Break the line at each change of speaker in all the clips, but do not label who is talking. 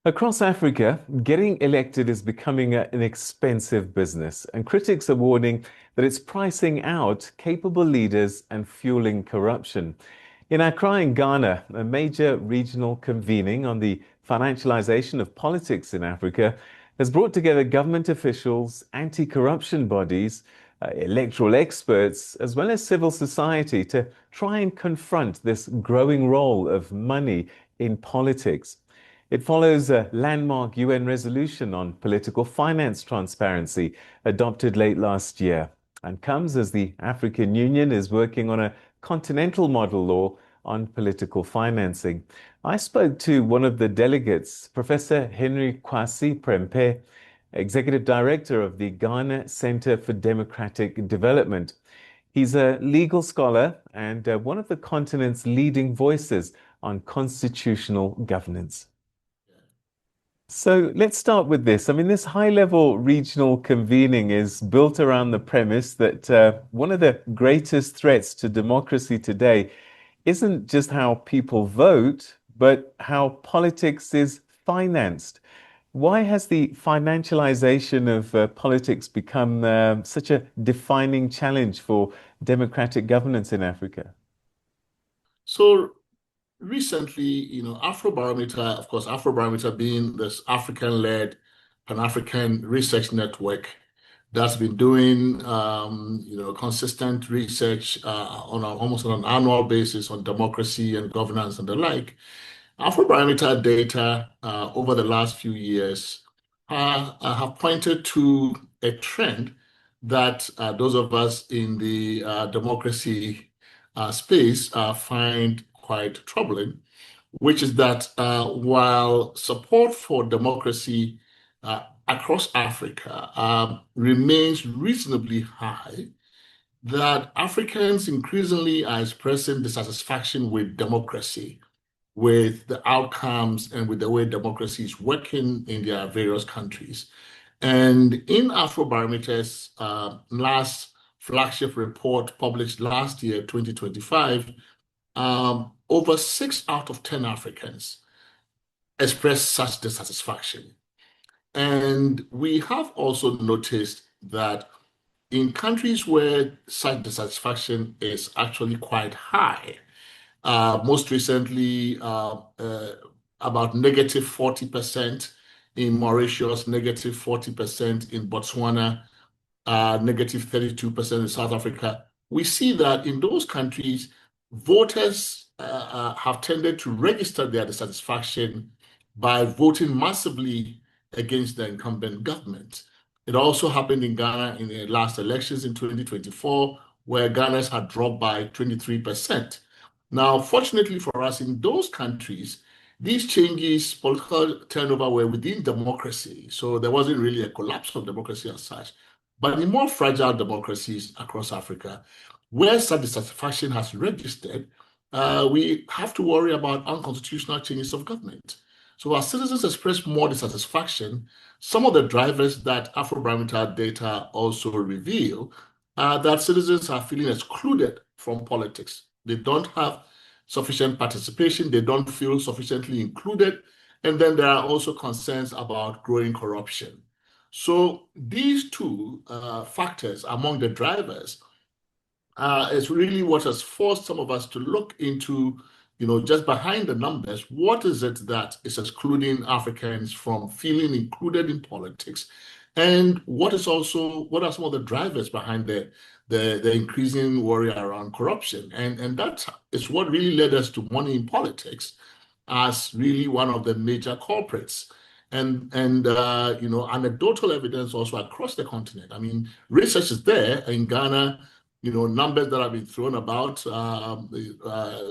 Across Africa, getting elected is becoming an expensive business, and critics are warning that it's pricing out capable leaders and fueling corruption. In Accra, in Ghana, a major regional convening on the financialisation of politics in Africa has brought together government officials, anti-corruption bodies, electoral experts, as well as civil society to try and confront this growing role of money in politics. It follows a landmark UN resolution on political finance transparency adopted late last year and comes as the African Union is working on a continental model law on political financing. I spoke to one of the delegates, Professor Henry Kwasi Prempeh, Executive Director of the Ghana Center for Democratic Development. He's a legal scholar and one of the continent's leading voices on constitutional governance. So let's start with this. I mean, this high-level regional convening is built around the premise that one of the greatest threats to democracy today isn't just how people vote, but how politics is financed. Why has the financialization of politics become such a defining challenge for democratic governance in Africa?
So recently, Afrobarometer, of course, Afrobarometer being this African-led Pan-African research network that's been doing, consistent research almost on an annual basis on democracy and governance and the like. Afrobarometer data over the last few years have pointed to a trend that those of us in the democracy space find quite troubling, which is that while support for democracy across Africa remains reasonably high, that Africans increasingly are expressing dissatisfaction with democracy, with the outcomes and with the way democracy is working in their various countries. And in Afrobarometer's last flagship report published last year, 2025, over 6 out of 10 Africans expressed such dissatisfaction. And we have also noticed that in countries where such dissatisfaction is actually quite high, most recently about negative 40% in Mauritius, negative 40% in Botswana, negative 32% in South Africa. We see that in those countries, voters have tended to register their dissatisfaction by voting massively against the incumbent government. It also happened in Ghana in the last elections in 2024, where Ghanaians had dropped by 23%. Now, fortunately for us, in those countries, these changes, political turnover, were within democracy. So there wasn't really a collapse of democracy as such. But in more fragile democracies across Africa, where such dissatisfaction has registered, we have to worry about unconstitutional changes of government. So as citizens express more dissatisfaction, some of the drivers that Afrobarometer data also reveal are that citizens are feeling excluded from politics. They don't have sufficient participation, they don't feel sufficiently included, and then there are also concerns about growing corruption. So these two factors among the drivers is really what has forced some of us to look into, just behind the numbers, what is it that is excluding Africans from feeling included in politics? And what are some of the drivers behind the increasing worry around corruption? And that is what really led us to money in politics as really one of the major culprits. And anecdotal evidence also across the continent. I mean, research is there in Ghana. Numbers that have been thrown about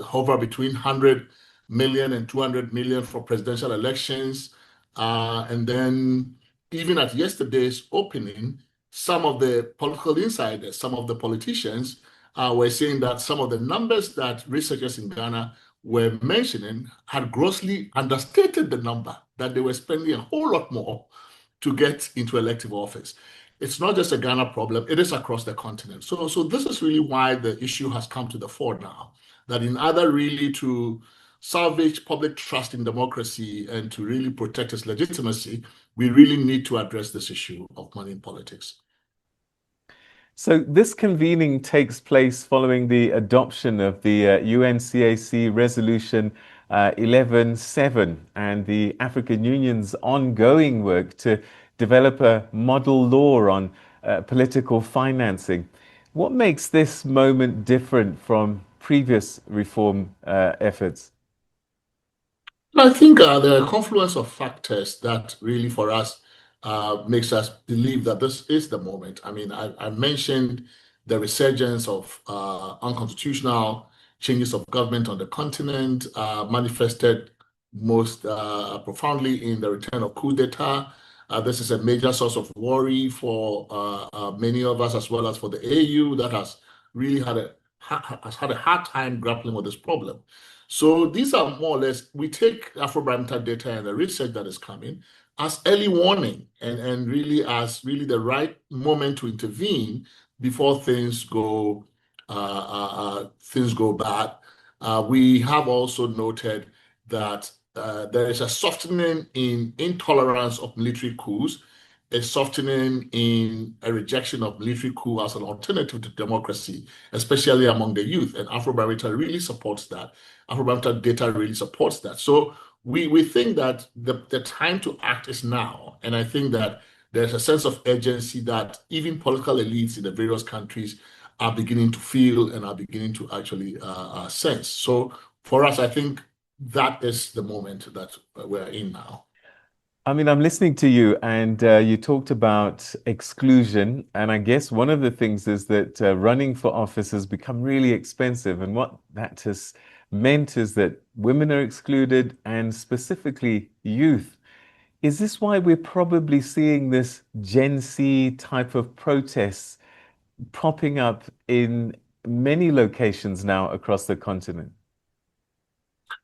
hover between 100 million and 200 million for presidential elections. And then even at yesterday's opening, some of the political insiders, some of the politicians were saying that some of the numbers that researchers in Ghana were mentioning had grossly understated the number, that they were spending a whole lot more to get into elective office. It's not just a Ghana problem, it is across the continent. So this is really why the issue has come to the fore now, that in order really to salvage public trust in democracy and to really protect its legitimacy, we really need to address this issue of money in politics.
So this convening takes place following the adoption of the UNCAC Resolution 11.7 and the African Union's ongoing work to develop a model law on political financing. What makes this moment different from previous reform efforts?
I think there are a confluence of factors that really, for us, makes us believe that this is the moment. I mean, I mentioned the resurgence of unconstitutional changes of government on the continent, manifested most profoundly in the return of coup d'etat. This is a major source of worry for many of us, as well as for the AU, that has really has had a hard time grappling with this problem. So these are more or less, we take Afrobarometer data and the research that is coming as early warning and really as really the right moment to intervene before things go bad. We have also noted that there is a softening in intolerance of military coups, a softening in a rejection of military coup as an alternative to democracy, especially among the youth. And Afrobarometer really supports that. Afrobarometer data really supports that. So we think that the time to act is now. And I think that there's a sense of urgency that even political elites in the various countries are beginning to feel and are beginning to actually sense. So for us, I think that is the moment that we're in now.
I mean, I'm listening to you, and you talked about exclusion. And I guess one of the things is that running for office has become really expensive. And what that has meant is that women are excluded, and specifically youth. Is this why we're probably seeing this Gen Z type of protests popping up in many locations now across the continent?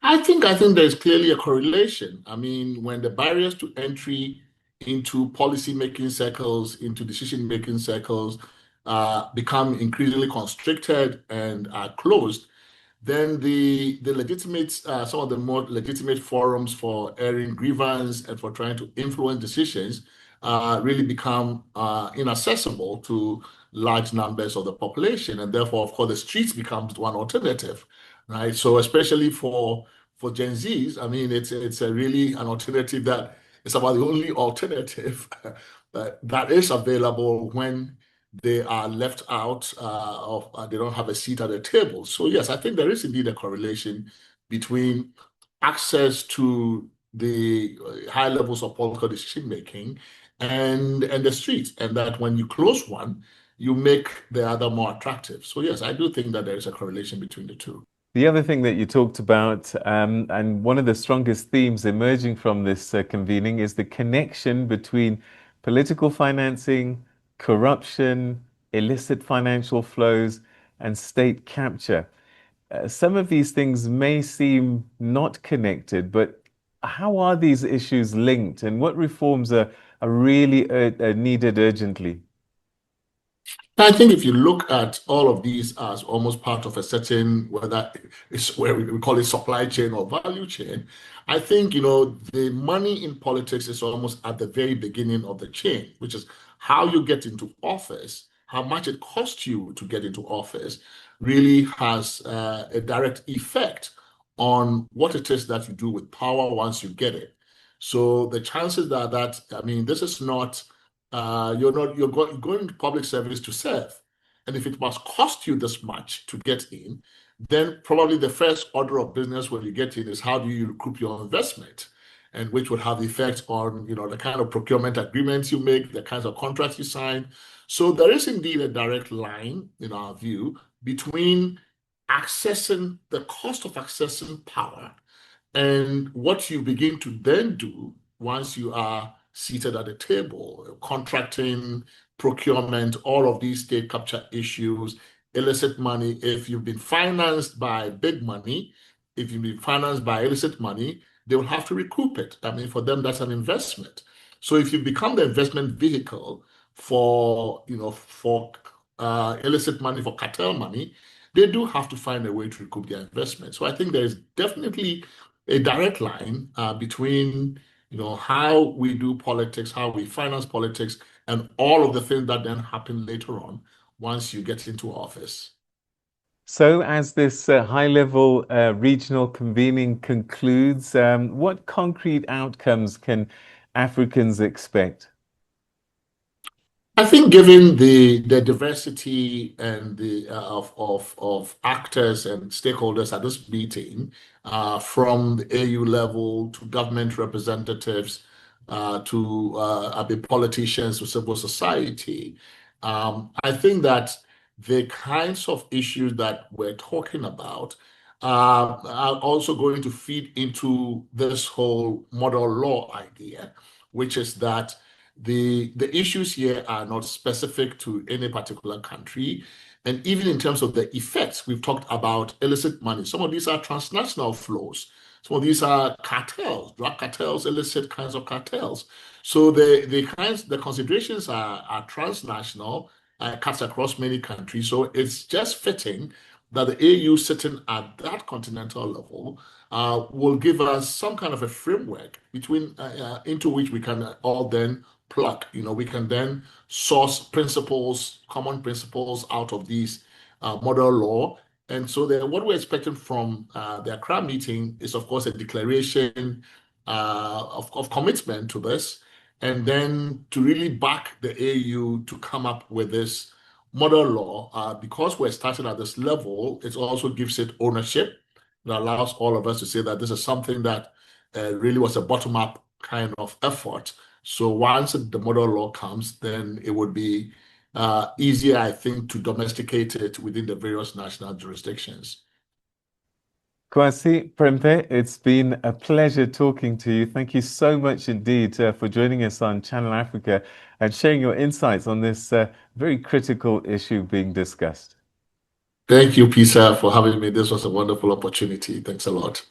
I think there's clearly a correlation. I mean, when the barriers to entry into policy making circles, into decision making circles, become increasingly constricted and are closed, then the legitimate some of the more legitimate forums for airing grievance and for trying to influence decisions really become inaccessible to large numbers of the population, and therefore, of course, the streets becomes one alternative, right? So, especially for Gen Zs, I mean, it's a really an alternative that is about the only alternative that is available when they are left out of they don't have a seat at the table. So yes, I think there is indeed a correlation between access to the high levels of political decision making and the streets, and that when you close one, you make the other more attractive. So yes, I do think that there is a correlation between the two.
The other thing that you talked about, and one of the strongest themes emerging from this convening, is the connection between political financing, corruption, illicit financial flows, and state capture. Some of these things may seem not connected, but how are these issues linked, and what reforms are really needed urgently?
I think if you look at all of these as almost part of a certain, whether it's where we call it supply chain or value chain, I think, the money in politics is almost at the very beginning of the chain, which is how you get into office, how much it costs you to get into office, really has a direct effect on what it is that you do with power once you get it. So the chances are that, I mean, this is not you're going into public service to serve. And if it must cost you this much to get in, then probably the first order of business when you get in is how do you recoup your investment? And which would have effects on, the kind of procurement agreements you make, the kinds of contracts you sign. So there is indeed a direct line, in our view, between accessing the cost of accessing power and what you begin to then do once you are seated at the table, contracting, procurement, all of these state capture issues, illicit money. If you've been financed by big money, if you've been financed by illicit money, they will have to recoup it. I mean, for them, that's an investment. So if you become the investment vehicle for illicit money, for cartel money, they do have to find a way to recoup their investment. So I think there is definitely a direct line between how we do politics, how we finance politics, and all of the things that then happen later on once you get into office.
So, as this high-level regional convening concludes, what concrete outcomes can Africans expect?
I think given the diversity and the of actors and stakeholders at this meeting, from the AU level to government representatives, to the politicians to civil society, I think that the kinds of issues that we're talking about are also going to feed into this whole model law idea, which is that the issues here are not specific to any particular country. And even in terms of the effects, we've talked about illicit money. Some of these are transnational flows. Some of these are cartels, drug cartels, illicit kinds of cartels. So the considerations are transnational, cuts across many countries. So it's just fitting that the AU sitting at that continental level will give us some kind of a framework into which we can all then plug. We can then source principles, common principles out of these model law. And so what we're expecting from the Accra meeting is, of course, a declaration of commitment to this, and then to really back the AU to come up with this model law. Because we're starting at this level, it also gives it ownership. It allows all of us to say that this is something that really was a bottom-up kind of effort. So once the model law comes, then it would be easier, I think, to domesticate it within the various national jurisdictions.
Kwasi Prempeh, it's been a pleasure talking to you. Thank you so much indeed for joining us on Channel Africa and sharing your insights on this very critical issue being discussed.
Thank you, Pisa, for having me. This was a wonderful opportunity. Thanks a lot.